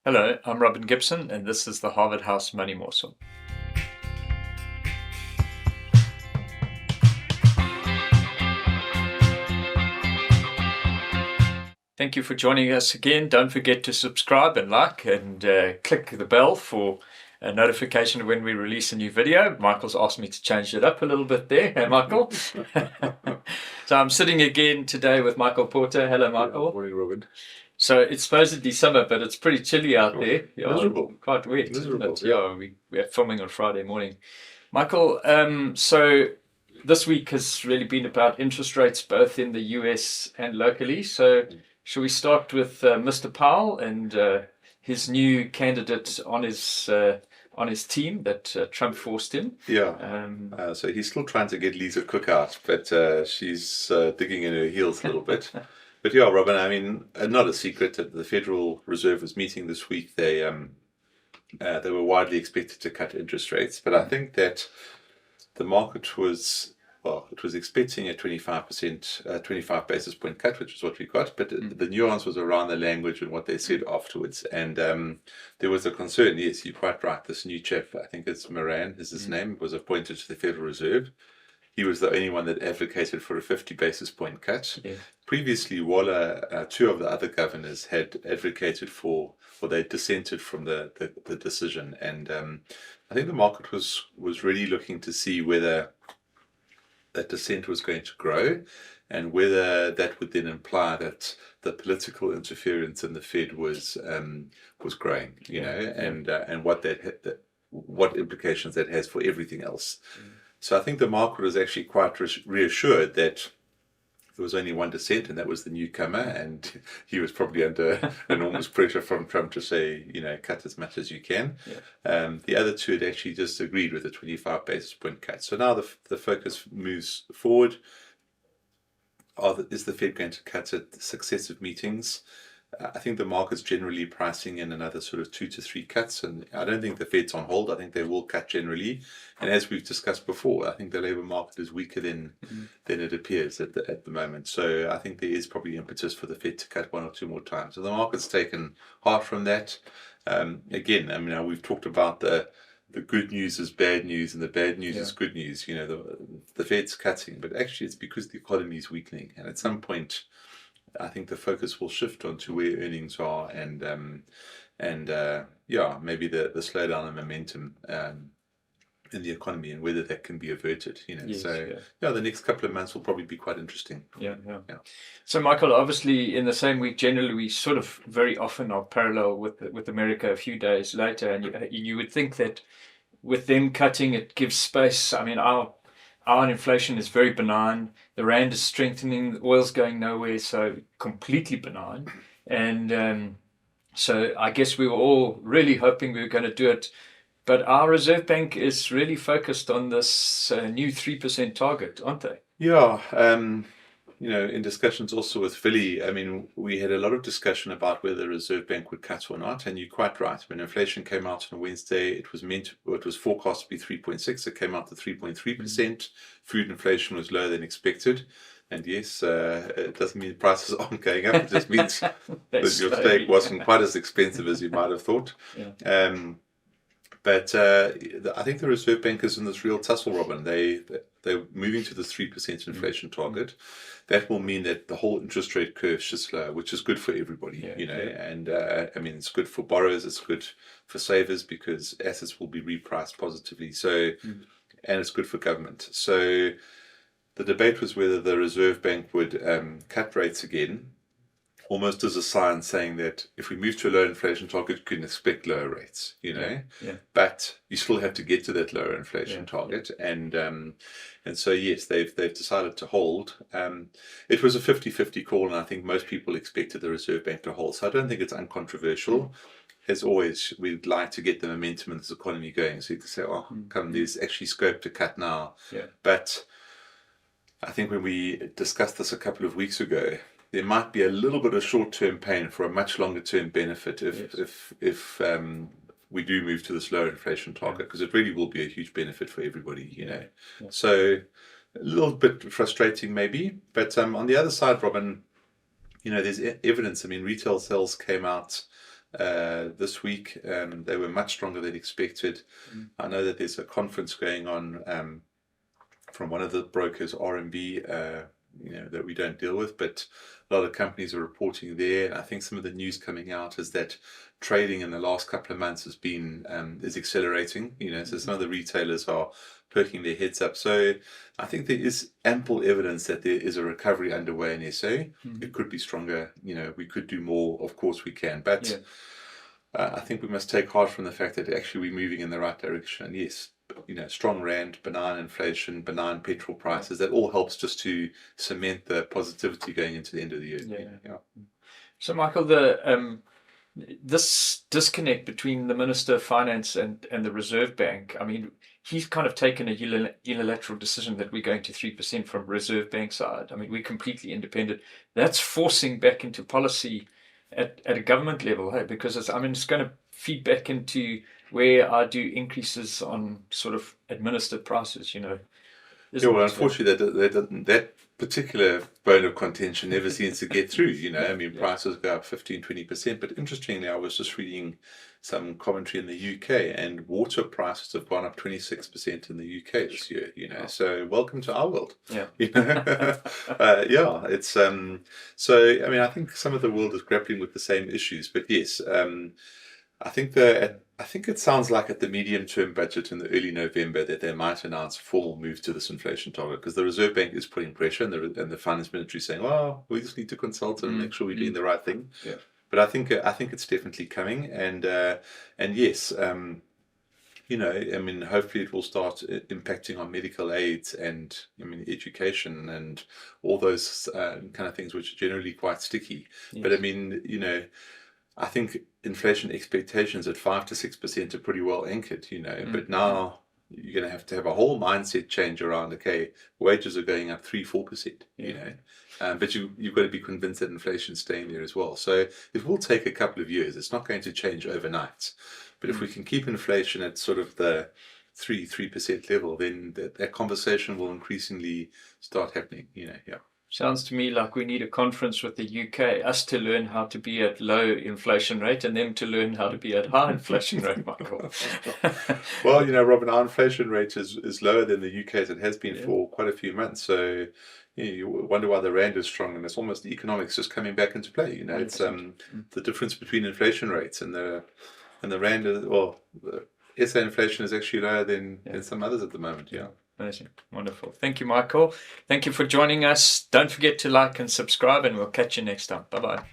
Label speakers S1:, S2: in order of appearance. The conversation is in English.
S1: Hello, I'm Robin Gibson, and this is the Harvard House Money Morsel. Thank you for joining us again. Don't forget to subscribe and like and click the bell for a notification when we release a new video. Michael's asked me to change it up a little bit there. Hey, Michael? So I'm sitting again today with Michael Porter. Hello, Michael.
S2: Morning, Robin.
S1: So it's supposedly summer, but it's pretty chilly out there. Yeah,
S2: miserable.
S1: Quite wet,
S2: Miserable,
S1: isn't it? Yeah, we're filming on Friday morning. Michael, so this week has really been about interest rates, both in the US and locally. So shall we start with Mr. Powell and his new candidate on his team that Trump forced in?
S2: Yeah. So he's still trying to get Lisa Cook out, but she's digging in her heels a little bit. But yeah, Robin, I mean, not a secret that the Federal Reserve was meeting this week. They were widely expected to cut interest rates, but I think that the market was, well, it was expecting a 25%, 25 basis point cut, which is what we got. But the nuance was around the language and what they said afterwards. And there was a concern. Yes, you're quite right. This new chap, I think it's Moran, is his name, was appointed to the Federal Reserve. He was the only one that advocated for a 50 basis point cut.
S1: Yeah.
S2: Previously, Waller, two of the other governors had advocated for, or they dissented from the decision. And I think the market was really looking to see whether that dissent was going to grow and whether that would then imply that the political interference in the Fed was growing, and what implications that has for everything else. So I think the market was actually quite reassured that there was only one dissent, and that was the newcomer, and he was probably under enormous pressure from Trump to say, cut as much as you can.
S1: Yeah.
S2: The other two had actually just agreed with a 25 basis point cut. So now the focus moves forward. Is the Fed going to cut at successive meetings? I think the market's generally pricing in another sort of 2 to 3 cuts, and I don't think the Fed's on hold. I think they will cut generally. And as we've discussed before, I think the labour market is weaker than it appears at the moment. So I think there is probably impetus for the Fed to cut 1 or 2 more times. So the market's taken heart from that. Again, I mean, we've talked about the good news is bad news and the bad news is good news. The Fed's cutting, but actually it's because the economy is weakening, and at some point I think the focus will shift onto where earnings are and maybe the slowdown in momentum in the economy and whether that can be averted.
S1: Yes,
S2: the next couple of months will probably be quite interesting.
S1: Yeah. So Michael, obviously in the same week, generally we sort of very often are parallel with America a few days later, and you would think that with them cutting, it gives space. I mean, our inflation is very benign. The rand is strengthening. The oil's going nowhere, so completely benign. And so I guess we were all really hoping we were going to do it. But our Reserve Bank is really focused on this new 3% target, aren't they?
S2: Yeah. In discussions also with Philly, I mean, we had a lot of discussion about whether the Reserve Bank would cut or not. And you're quite right. When inflation came out on Wednesday, it was forecast to be 3.6. It came out to 3.3%. Food inflation was lower than expected. And yes, it doesn't mean prices aren't going up. It just means that your steak wasn't quite as expensive as you might have thought.
S1: Yeah.
S2: But I think the Reserve Bank is in this real tussle, Robin. They're moving to this 3% inflation target. That will mean that the whole interest rate curve shifts lower, which is good for everybody, And I mean, it's good for borrowers, it's good for savers because assets will be repriced positively. So, and it's good for government. So, the debate was whether the Reserve Bank would cut rates again, almost as a sign saying that if we move to a low inflation target, you can expect lower rates, But you still have to get to that lower inflation target. And so, yes, they've decided to hold. It was a 50-50 call, and I think most people expected the Reserve Bank to hold. So I don't think it's uncontroversial. As always, we'd like to get the momentum in this economy going. So you can say, there's actually scope to cut now.
S1: Yeah.
S2: But I think when we discussed this a couple of weeks ago, there might be a little bit of short-term pain for a much longer-term benefit if we do move to this lower inflation target, because it really will be a huge benefit for everybody, So a little bit frustrating maybe, but on the other side, Robin, there's evidence. I mean, retail sales came out this week. They were much stronger than expected. I know that there's a conference going on from one of the brokers, RMB, that we don't deal with, but a lot of companies are reporting there. And I think some of the news coming out is that trading in the last couple of months has been is accelerating. So some of the retailers are perking their heads up. So I think there is ample evidence that there is a recovery underway in SA. It could be stronger. We could do more. Of course we can, but I think we must take heart from the fact that actually we're moving in the right direction. And yes, strong rand, benign inflation, benign petrol prices, that all helps just to cement the positivity going into the end of the year. Yeah.
S1: So Michael, this disconnect between the Minister of Finance and the Reserve Bank, I mean, he's kind of taken a unilateral decision that we're going to 3% from Reserve Bank side. I mean, we're completely independent. That's forcing back into policy at a government level, hey? Because it's going to feed back into where I do increases on sort of administered prices,
S2: Well, unfortunately, that particular bone of contention never seems to get through, prices go up 15-20%. But interestingly, I was just reading some commentary in the UK, and water prices have gone up 26% in the UK this year, so welcome to our world. It's so I think some of the world is grappling with the same issues, but yes, I think it sounds like at the medium-term budget in the early November that they might announce a formal move to this inflation target, because the Reserve Bank is putting pressure, and the Finance Ministry is saying, "Well, we just need to consult and make sure we're doing the right thing."
S1: Yeah.
S2: But I think it's definitely coming, and yes, hopefully it will start impacting on medical aids and education and all those kind of things, which are generally quite sticky. Yes. But I think inflation expectations at 5 to 6% are pretty well anchored, but now you're going to have a whole mindset change around, okay, wages are going up 3-4%, but you've got to be convinced that inflation's staying there as well. So it will take a couple of years. It's not going to change overnight. But if we can keep inflation at sort of the 3% level, then that conversation will increasingly start happening,
S1: Sounds to me like we need a conference with the UK, us to learn how to be at low inflation rate and them to learn how to be at high inflation rate, Michael.
S2: Well, Robin, our inflation rate is lower than the UK as it has been for quite a few months. So you wonder why the rand is strong, and it's almost the economics just coming back into play. It's the difference between inflation rates and the rand. The SA inflation is actually lower than some others at the moment. Yeah.
S1: Amazing. Wonderful. Thank you, Michael. Thank you for joining us. Don't forget to like and subscribe, and we'll catch you next time. Bye-bye.